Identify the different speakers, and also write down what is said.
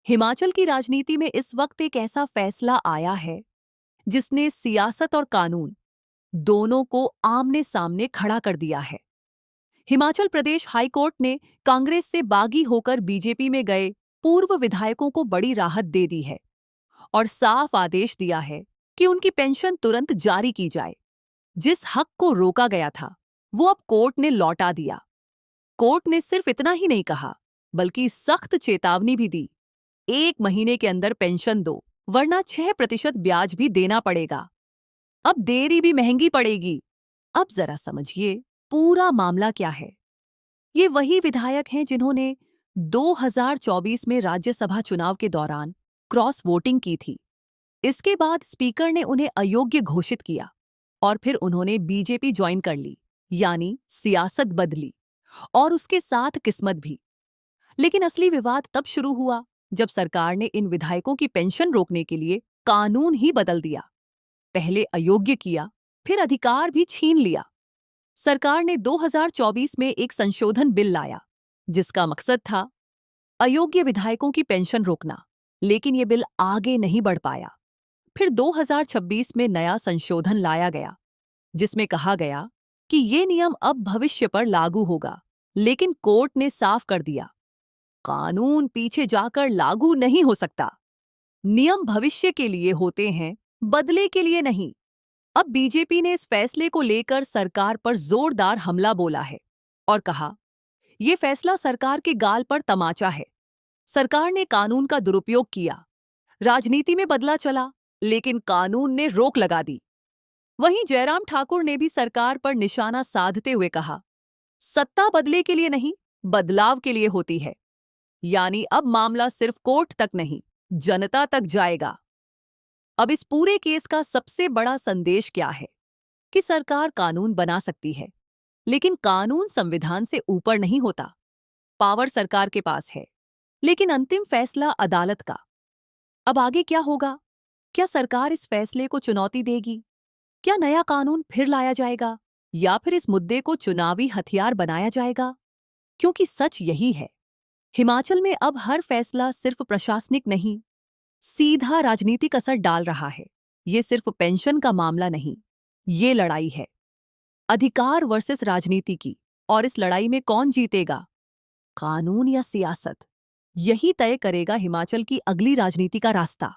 Speaker 1: हिमाचल की राजनीति में इस वक्त एक ऐसा फैसला आया है जिसने सियासत और कानून दोनों को आमने सामने खड़ा कर दिया है। हिमाचल प्रदेश हाई कोर्ट ने कांग्रेस से बागी होकर बीजेपी में गए पूर्व विधायकों को बड़ी राहत दे दी है और साफ आदेश दिया है कि उनकी पेंशन तुरंत जारी की जाए। जिस हक को रोका गया था वो अब कोर्ट ने लौटा दिया। कोर्ट ने सिर्फ इतना ही नहीं कहा बल्कि सख्त चेतावनी भी दी, 1 महीने के अंदर पेंशन दो वरना 6% ब्याज भी देना पड़ेगा। अब देरी भी महंगी पड़ेगी। अब जरा समझिए पूरा मामला क्या है। ये वही विधायक हैं जिन्होंने 2024 में राज्यसभा चुनाव के दौरान क्रॉस वोटिंग की थी। इसके बाद स्पीकर ने उन्हें अयोग्य घोषित किया और फिर उन्होंने बीजेपी ज्वाइन कर ली, यानी सियासत बदली और उसके साथ किस्मत भी। लेकिन असली विवाद तब शुरू हुआ जब सरकार ने इन विधायकों की पेंशन रोकने के लिए कानून ही बदल दिया। पहले अयोग्य किया, फिर अधिकार भी छीन लिया। सरकार ने 2024 में एक संशोधन बिल लाया जिसका मकसद था अयोग्य विधायकों की पेंशन रोकना, लेकिन यह बिल आगे नहीं बढ़ पाया। फिर 2026 में नया संशोधन लाया गया जिसमें कहा गया कि ये नियम अब भविष्य पर लागू होगा, लेकिन कोर्ट ने साफ कर दिया कानून पीछे जाकर लागू नहीं हो सकता। नियम भविष्य के लिए होते हैं, बदले के लिए नहीं। अब बीजेपी ने इस फैसले को लेकर सरकार पर जोरदार हमला बोला है और कहा यह फैसला सरकार के गाल पर तमाचा है। सरकार ने कानून का दुरुपयोग किया, राजनीति में बदला चला, लेकिन कानून ने रोक लगा दी। वहीं जयराम ठाकुर ने भी सरकार पर निशाना साधते हुए कहा सत्ता बदले के लिए नहीं, बदलाव के लिए होती है। यानी अब मामला सिर्फ कोर्ट तक नहीं, जनता तक जाएगा। अब इस पूरे केस का सबसे बड़ा संदेश क्या है कि सरकार कानून बना सकती है, लेकिन कानून संविधान से ऊपर नहीं होता। पावर सरकार के पास है, लेकिन अंतिम फैसला अदालत का। अब आगे क्या होगा? क्या सरकार इस फैसले को चुनौती देगी? क्या नया कानून फिर लाया जाएगा या फिर इस मुद्दे को चुनावी हथियार बनाया जाएगा? क्योंकि सच यही है, हिमाचल में अब हर फैसला सिर्फ प्रशासनिक नहीं, सीधा राजनीतिक असर डाल रहा है। ये सिर्फ पेंशन का मामला नहीं, ये लड़ाई है अधिकार वर्सेस राजनीति की। और इस लड़ाई में कौन जीतेगा, कानून या सियासत, यही तय करेगा हिमाचल की अगली राजनीति का रास्ता।